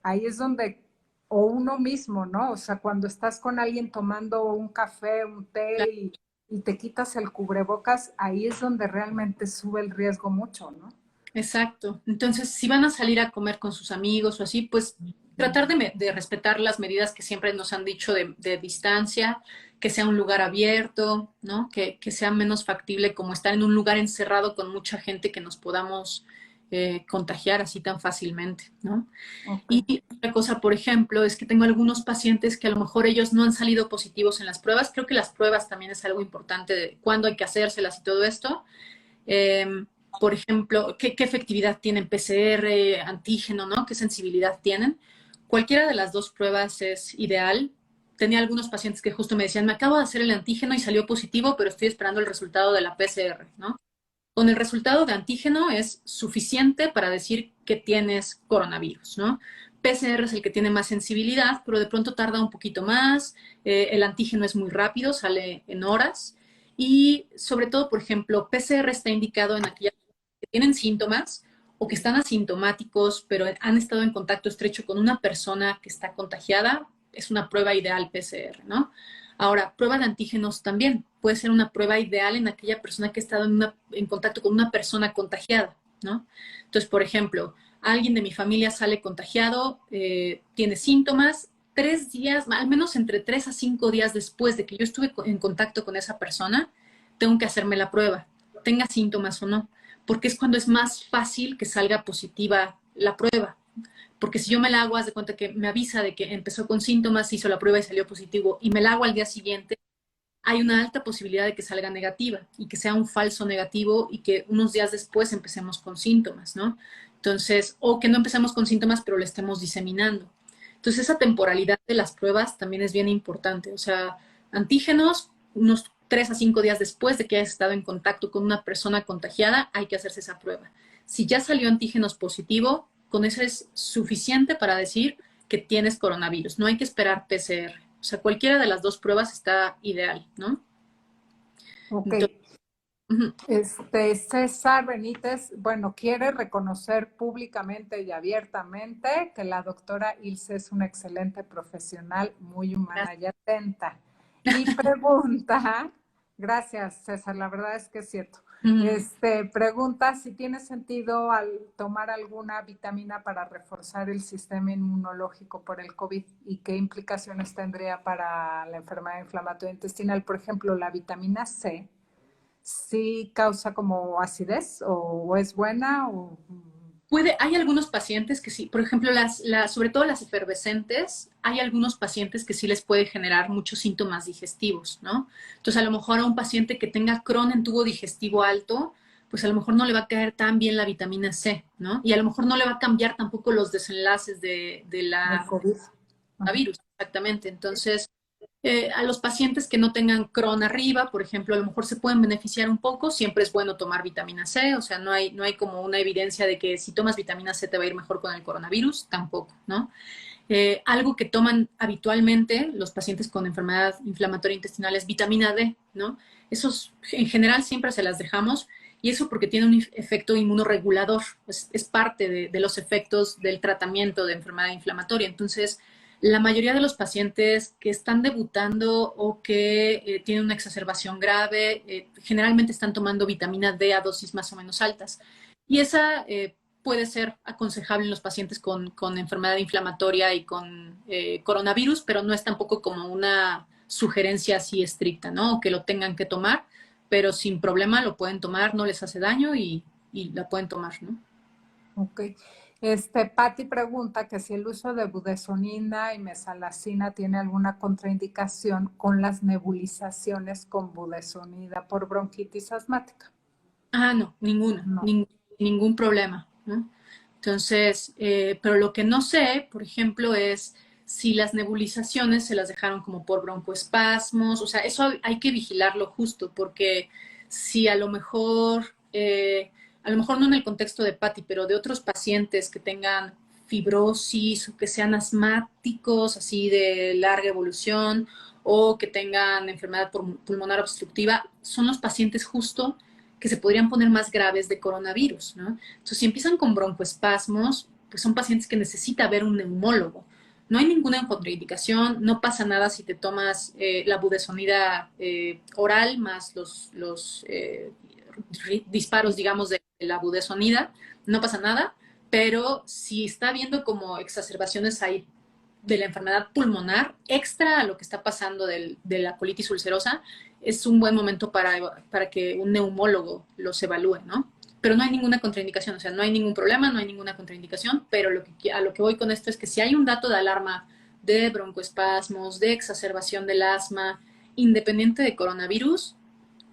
o uno mismo, ¿no? O sea, cuando estás con alguien tomando un café, un té claro. y te quitas el cubrebocas, ahí es donde realmente sube el riesgo mucho, ¿no? Exacto. Entonces, si van a salir a comer con sus amigos o así, pues tratar de respetar las medidas que siempre nos han dicho de distancia, que sea un lugar abierto, ¿no? Que sea menos factible como estar en un lugar encerrado con mucha gente que nos podamos contagiar así tan fácilmente, ¿no? Ok. Y otra cosa, por ejemplo, es que tengo algunos pacientes que a lo mejor ellos no han salido positivos en las pruebas. Creo que las pruebas también es algo importante de cuándo hay que hacérselas y todo esto. Eh, por ejemplo, ¿qué efectividad tienen PCR, antígeno, ¿no? ¿Qué sensibilidad tienen? Cualquiera de las dos pruebas es ideal. Tenía algunos pacientes que justo me decían, me acabo de hacer el antígeno y salió positivo, pero estoy esperando el resultado de la PCR, ¿no? Con el resultado de antígeno es suficiente para decir que tienes coronavirus, ¿no? PCR es el que tiene más sensibilidad, pero de pronto tarda un poquito más. El antígeno es muy rápido, sale en horas. Y sobre todo, por ejemplo, PCR está indicado en aquellas que tienen síntomas o que están asintomáticos, pero han estado en contacto estrecho con una persona que está contagiada. Es una prueba ideal PCR, ¿no? Ahora, prueba de antígenos también. Puede ser una prueba ideal en aquella persona que ha estado en contacto con una persona contagiada, ¿no? Entonces, por ejemplo, alguien de mi familia sale contagiado, tiene síntomas, 3 días, al menos entre 3 a 5 días después de que yo estuve en contacto con esa persona, tengo que hacerme la prueba, tenga síntomas o no, porque es cuando es más fácil que salga positiva la prueba. Porque si yo me la hago, haz de cuenta que me avisa de que empezó con síntomas, hizo la prueba y salió positivo, y me la hago al día siguiente, hay una alta posibilidad de que salga negativa y que sea un falso negativo y que unos días después empecemos con síntomas, ¿no? Entonces, o que no empecemos con síntomas, pero le estemos diseminando. Entonces, esa temporalidad de las pruebas también es bien importante. O sea, antígenos, unos 3 a 5 días después de que hayas estado en contacto con una persona contagiada, hay que hacerse esa prueba. Si ya salió antígenos positivo, con eso es suficiente para decir que tienes coronavirus. No hay que esperar PCR. O sea, cualquiera de las dos pruebas está ideal, ¿no? Ok. Entonces, uh-huh. César Benítez, bueno, quiere reconocer públicamente y abiertamente que la doctora Ilse es una excelente profesional, muy humana y atenta. Y pregunta, gracias César, la verdad es que es cierto. Uh-huh. Pregunta si tiene sentido al tomar alguna vitamina para reforzar el sistema inmunológico por el COVID y qué implicaciones tendría para la enfermedad inflamatoria intestinal. Por ejemplo, la vitamina C sí causa como acidez o es buena o... Hay algunos pacientes que sí, por ejemplo, sobre todo las efervescentes, hay algunos pacientes que sí les puede generar muchos síntomas digestivos, ¿no? Entonces, a lo mejor a un paciente que tenga Crohn en tubo digestivo alto, pues a lo mejor no le va a caer tan bien la vitamina C, ¿no? Y a lo mejor no le va a cambiar tampoco los desenlaces de del la COVID. Ajá. virus, exactamente. Entonces, a los pacientes que no tengan Crohn arriba, por ejemplo, a lo mejor se pueden beneficiar un poco. Siempre es bueno tomar vitamina C, o sea, no hay como una evidencia de que si tomas vitamina C te va a ir mejor con el coronavirus, tampoco, ¿no? Algo que toman habitualmente los pacientes con enfermedad inflamatoria intestinal es vitamina D, ¿no? Esos en general siempre se las dejamos y eso porque tiene un efecto inmunorregulador, es parte de los efectos del tratamiento de enfermedad inflamatoria. Entonces, la mayoría de los pacientes que están debutando o que tienen una exacerbación grave, generalmente están tomando vitamina D a dosis más o menos altas. Y esa puede ser aconsejable en los pacientes con enfermedad inflamatoria y con coronavirus, pero no es tampoco como una sugerencia así estricta, ¿no? O que lo tengan que tomar, pero sin problema lo pueden tomar, no les hace daño y la pueden tomar, ¿no? Ok. Patti pregunta que si el uso de budesonina y mesalazina tiene alguna contraindicación con las nebulizaciones con budesonida por bronquitis asmática. Ah, no, ninguna, No. ningún problema, ¿no? Entonces, pero lo que no sé, por ejemplo, es si las nebulizaciones se las dejaron como por broncoespasmos, o sea, eso hay que vigilarlo justo, porque si a lo mejor no en el contexto de Patty, pero de otros pacientes que tengan fibrosis o que sean asmáticos, así de larga evolución, o que tengan enfermedad pulmonar obstructiva, son los pacientes justo que se podrían poner más graves de coronavirus, ¿no? Entonces, si empiezan con broncoespasmos, pues son pacientes que necesita ver un neumólogo. No hay ninguna contraindicación, no pasa nada si te tomas la budesonida oral más los disparos, digamos, de la budesonida, no pasa nada, pero si está habiendo como exacerbaciones hay de la enfermedad pulmonar, extra a lo que está pasando de la colitis ulcerosa, es un buen momento para que un neumólogo los evalúe, ¿no? Pero no hay ninguna contraindicación, o sea, no hay ningún problema, no hay ninguna contraindicación, pero a lo que voy con esto es que si hay un dato de alarma de broncoespasmos, de exacerbación del asma, independiente de coronavirus,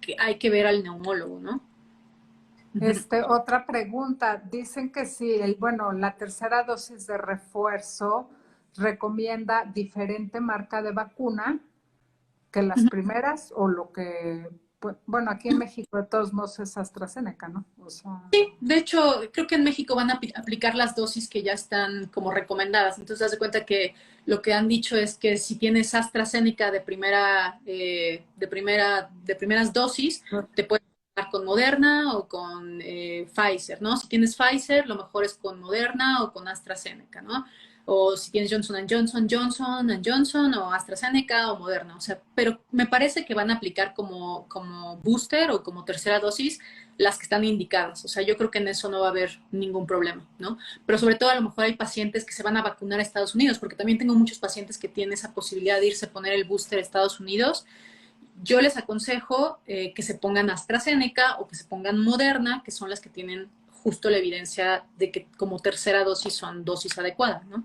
que hay que ver al neumólogo, ¿no? Otra pregunta. Dicen que si la tercera dosis de refuerzo recomienda diferente marca de vacuna que las primeras o lo que, pues, bueno, aquí en México de todos modos es AstraZeneca, ¿no? O sea, Sí, de hecho, creo que en México van a aplicar las dosis que ya están como recomendadas. Entonces, haz de cuenta que lo que han dicho es que si tienes AstraZeneca de primeras dosis, te puedes dar con Moderna o con Pfizer, ¿no? Si tienes Pfizer, lo mejor es con Moderna o con AstraZeneca, ¿no? O si tienes Johnson o AstraZeneca o Moderna. O sea, pero me parece que van a aplicar como booster o como tercera dosis las que están indicadas. O sea, yo creo que en eso no va a haber ningún problema, ¿no? Pero sobre todo a lo mejor hay pacientes que se van a vacunar a Estados Unidos, porque también tengo muchos pacientes que tienen esa posibilidad de irse a poner el booster a Estados Unidos. Yo les aconsejo que se pongan AstraZeneca o que se pongan Moderna, que son las que tienen justo la evidencia de que como tercera dosis son dosis adecuadas, ¿no?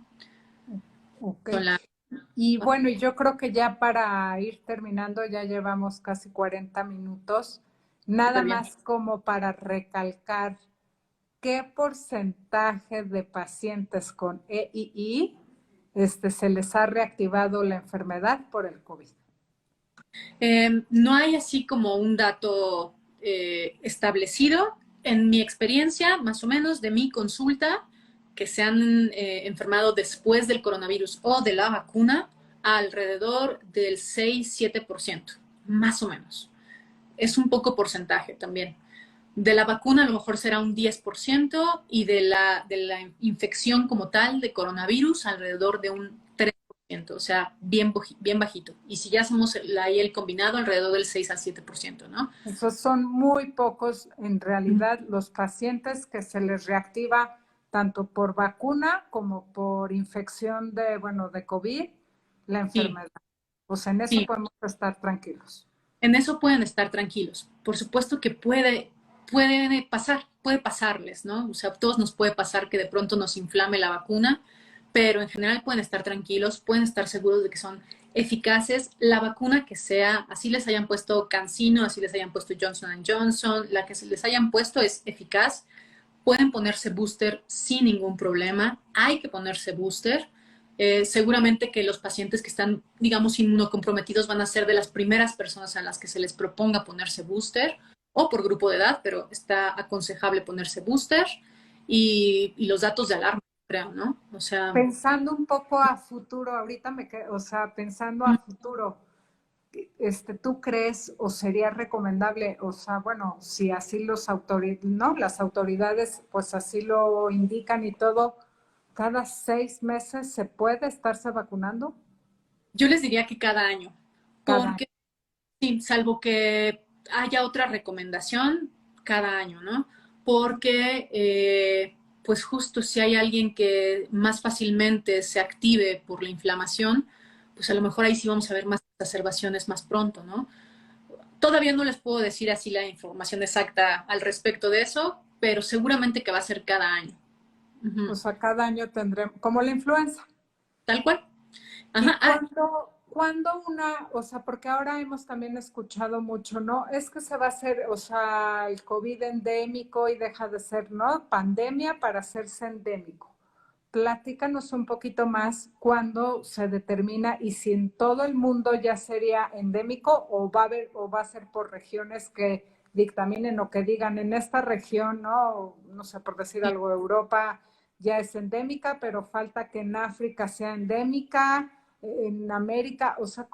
ok. Y bueno, yo creo que ya para ir terminando, ya llevamos casi 40 minutos. Nada más como para recalcar, ¿qué porcentaje de pacientes con EII se les ha reactivado la enfermedad por el COVID? No hay así como un dato establecido. En mi experiencia, más o menos, de mi consulta, que se han enfermado después del coronavirus o de la vacuna, alrededor del 6-7%, más o menos. Es un poco porcentaje también. De la vacuna a lo mejor será un 10% y de la infección como tal de coronavirus alrededor de un 3%, o sea, bien bajito. Y si ya hacemos ahí el combinado, alrededor del 6 al 7%, ¿no? Esos son muy pocos en realidad los pacientes que se les reactiva tanto por vacuna como por infección de COVID, la enfermedad. Pues en eso Sí, podemos estar tranquilos. en eso pueden estar tranquilos. Por supuesto que puede pasarles, ¿no? O sea, a todos nos puede pasar que de pronto nos inflame la vacuna, pero en general pueden estar tranquilos, pueden estar seguros de que son eficaces. La vacuna que sea, así les hayan puesto CanSino, así les hayan puesto Johnson, la que se les hayan puesto es eficaz. Pueden ponerse booster sin ningún problema. Hay que ponerse booster. Seguramente que los pacientes que están, digamos, inmunocomprometidos van a ser de las primeras personas a las que se les proponga ponerse booster o por grupo de edad, pero está aconsejable ponerse booster y los datos de alarma, creo, ¿no? O sea, Pensando un poco a futuro, ahorita o sea, pensando a futuro, ¿tú crees o sería recomendable, o sea, bueno, si así ¿no? Las autoridades pues así lo indican y todo, cada 6 meses se puede estarse vacunando? yo les diría que cada año, Cada año. porque sí, salvo que haya otra recomendación cada año, ¿no? Porque, pues justo si hay alguien que más fácilmente se active por la inflamación, pues a lo mejor ahí sí vamos a ver más exacerbaciones más pronto, ¿no? Todavía no les puedo decir así la información exacta al respecto de eso, pero seguramente que va a ser cada año. O sea, cada año tendremos, como la influenza. Tal cual. ¿Y Ajá. cuando o sea, porque ahora hemos también escuchado mucho, ¿no? Es que se va a hacer, o sea, el COVID endémico y deja de ser, ¿no? Pandemia para hacerse endémico. Platícanos un poquito más cuándo se determina y si en todo el mundo ya sería endémico o va a ser por regiones que dictaminen o que digan en esta región, ¿no? No sé, por decir algo, Europa ya es endémica, pero falta que en África sea endémica, en América, o sea,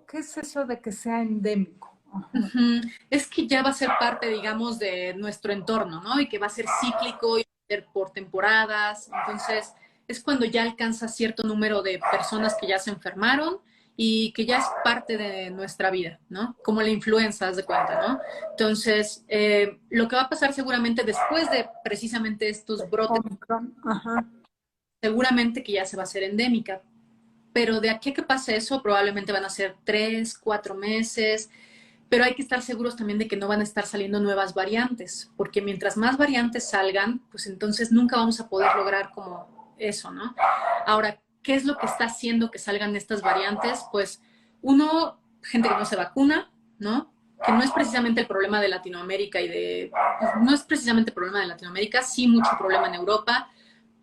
qué es eso de que sea endémico? Ujú. Es que ya va a ser parte, digamos, de nuestro entorno, ¿no? Y que va a ser cíclico y va a ser por temporadas. Entonces, es cuando ya alcanza cierto número de personas que ya se enfermaron y que ya es parte de nuestra vida, ¿no? Como la influenza, haz de cuenta, ¿no? Entonces, lo que va a pasar seguramente después de precisamente estos brotes, Omicron, ajá. seguramente que ya se va a hacer endémica. pero de aquí a que pase eso probablemente van a ser 3, 4 meses, pero hay que estar seguros también de que no van a estar saliendo nuevas variantes, porque mientras más variantes salgan, pues entonces nunca vamos a poder lograr como eso, ¿no? Ahora, ¿qué es lo que está haciendo que salgan estas variantes? Pues uno, gente que no se vacuna, ¿no? Que no es precisamente el problema de Latinoamérica pues, no es precisamente el problema de Latinoamérica, sí mucho problema en Europa,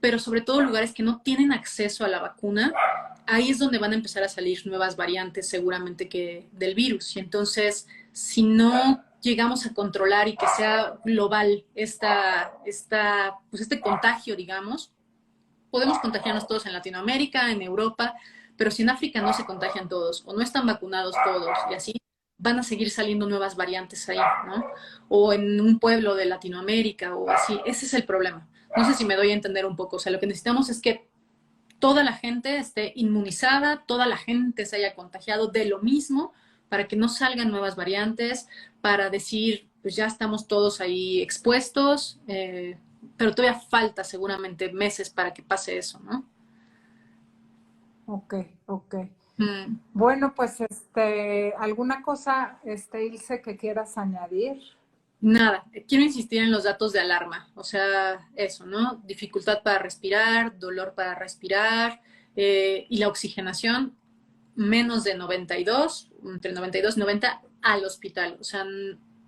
pero sobre todo lugares que no tienen acceso a la vacuna, ahí es donde van a empezar a salir nuevas variantes seguramente que del virus. Y entonces, si no llegamos a controlar y que sea global pues este contagio, digamos, podemos contagiarnos todos en Latinoamérica, en Europa, pero si en África no se contagian todos o no están vacunados todos y así, van a seguir saliendo nuevas variantes ahí, ¿no? O en un pueblo de Latinoamérica o así. Ese es el problema. No sé si me doy a entender un poco. O sea, lo que necesitamos es que toda la gente esté inmunizada, toda la gente se haya contagiado de lo mismo para que no salgan nuevas variantes, para decir, pues ya estamos todos ahí expuestos, pero todavía falta seguramente meses para que pase eso, ¿no? Ok, ok. Mm. Bueno, pues ¿alguna cosa, Ilse, que quieras añadir? Nada, quiero insistir en los datos de alarma, o sea, eso, ¿no? Dificultad para respirar, dolor para respirar y la oxigenación menos de 92, entre 92 y 90 al hospital. O sea,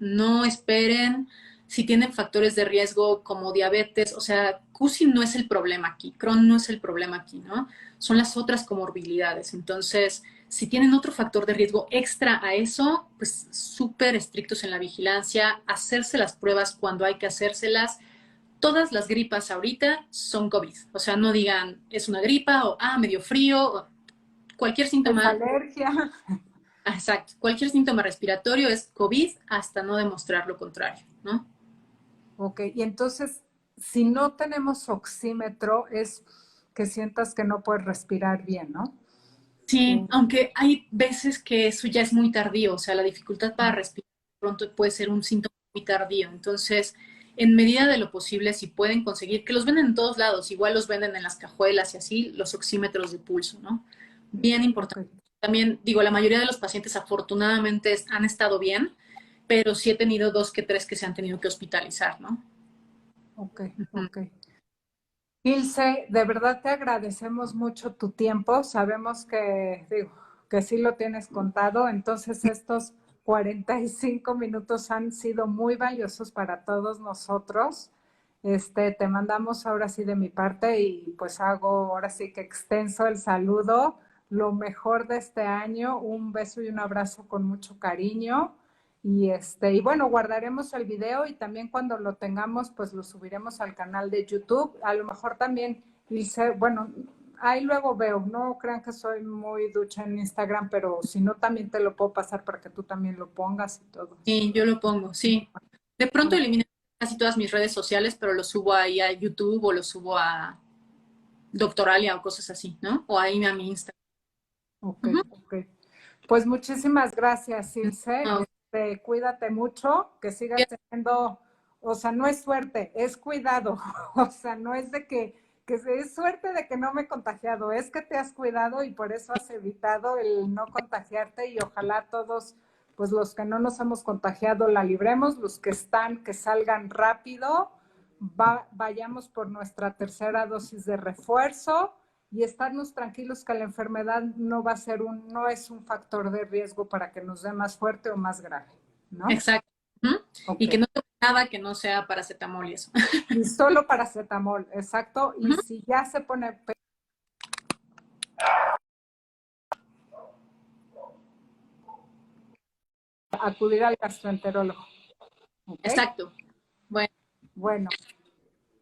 no esperen si tienen factores de riesgo como diabetes, o sea, CUSI no es el problema aquí, Crohn no es el problema aquí, ¿no? Son las otras comorbilidades. Entonces, si tienen otro factor de riesgo extra a eso, pues súper estrictos en la vigilancia, hacerse las pruebas cuando hay que hacérselas. Todas las gripas ahorita son COVID. O sea, no digan es una gripa o medio frío. O cualquier ¿Es síntoma, alergia? exacto, cualquier síntoma respiratorio es COVID hasta no demostrar lo contrario, ¿no? Ok, y entonces, si no tenemos oxímetro, es que sientas que no puedes respirar bien, ¿no? Sí, aunque hay veces que eso ya es muy tardío, o sea, la dificultad para respirar pronto puede ser un síntoma muy tardío. Entonces, en medida de lo posible, si pueden conseguir, que los venden en todos lados, igual los venden en las cajuelas y así, los oxímetros de pulso, ¿no? Bien Ok, importante. También, digo, la mayoría de los pacientes afortunadamente han estado bien, pero sí he tenido 2 que 3 que se han tenido que hospitalizar, ¿no? ok, Ujú. ok. Ilse, de verdad te agradecemos mucho tu tiempo. Sabemos que, digo, que sí lo tienes contado, entonces estos 45 minutos han sido muy valiosos para todos nosotros. Te mandamos ahora sí de mi parte y pues hago ahora sí que extenso el saludo. Lo mejor de este año, un beso y un abrazo con mucho cariño. Y bueno, guardaremos el video y también cuando lo tengamos, pues lo subiremos al canal de YouTube. A lo mejor también hice, bueno, ahí luego veo, no crean que soy muy ducha en Instagram, pero si no, también te lo puedo pasar para que tú también lo pongas y todo. Sí, yo lo pongo, sí. De pronto elimino casi todas mis redes sociales, pero lo subo ahí a YouTube o lo subo a Doctoralia o cosas así, ¿no? O ahí a mi Instagram. Ok, Ujú. ok. Pues muchísimas gracias, Ilse. No, Cuídate mucho, que sigas teniendo, o sea, no es suerte, es cuidado. O sea, no es de que es suerte de que no me he contagiado, es que te has cuidado y por eso has evitado el no contagiarte y ojalá todos, pues los que no nos hemos contagiado la libremos, los que están, que salgan rápido, vayamos por nuestra tercera dosis de refuerzo y estarnos tranquilos que la enfermedad no va a ser no es un factor de riesgo para que nos dé más fuerte o más grave, ¿no? exacto. Ujú. Ok. Y que no tome nada que no sea paracetamol y eso. Y solo paracetamol, exacto. Y Ujú. si ya se pone acudir al gastroenterólogo, ¿ok? Exacto. Bueno, Bueno,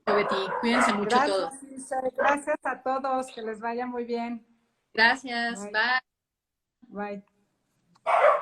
Betty, cuídense mucho todos. gracias, Ilse. Gracias a todos, que les vaya muy bien. Gracias. Bye. Bye. Bye.